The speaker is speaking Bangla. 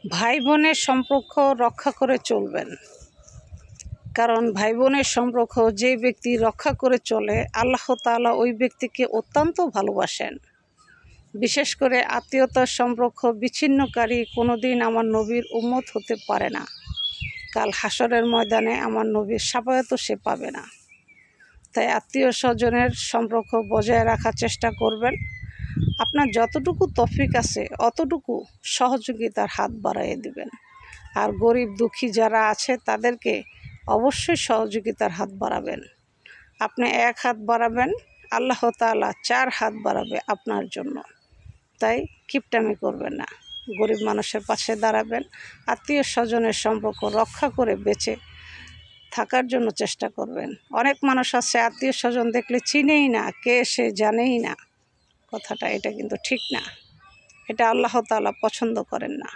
ভাই বোনের সম্পর্ক রক্ষা করে চলবেন, কারণ ভাই বোনের সম্পর্ক যে ব্যক্তি রক্ষা করে চলে আল্লাহ তাআলা ওই ব্যক্তিকে অত্যন্ত ভালোবাসেন। বিশেষ করে আত্মীয়তার সম্পর্ক বিচ্ছিন্নকারী কোনোদিন আমার নবীর উম্মত হতে পারে না। কাল হাসরের ময়দানে আমার নবীর শাফায়াতও সে পাবে না। তাই আত্মীয় স্বজনের সম্পর্ক বজায় রাখার চেষ্টা করবেন। আপনার যতটুকু তৌফিক আছে অতটুকু সহযোগিতার হাত বাড়িয়ে দিবেন। আর গরিব দুঃখী যারা আছে তাদেরকে অবশ্যই সহযোগিতার হাত বাড়াবেন। আপনি এক হাত বাড়াবেন, আল্লাহ তাআলা 4 হাত বাড়াবে আপনার জন্য। তাই কিপটামি করবেন না, গরিব মানুষের পাশে দাঁড়াবেন, আত্মীয় স্বজনের সম্পর্ক রক্ষা করে বেঁচে থাকার জন্য চেষ্টা করবেন। অনেক মানুষ আছে আত্মীয় স্বজন দেখলে চিনেই না, কে সে জানেই না। কথাটা এটা কিন্তু ঠিক না, এটা আল্লাহ তাআলা পছন্দ করেন না।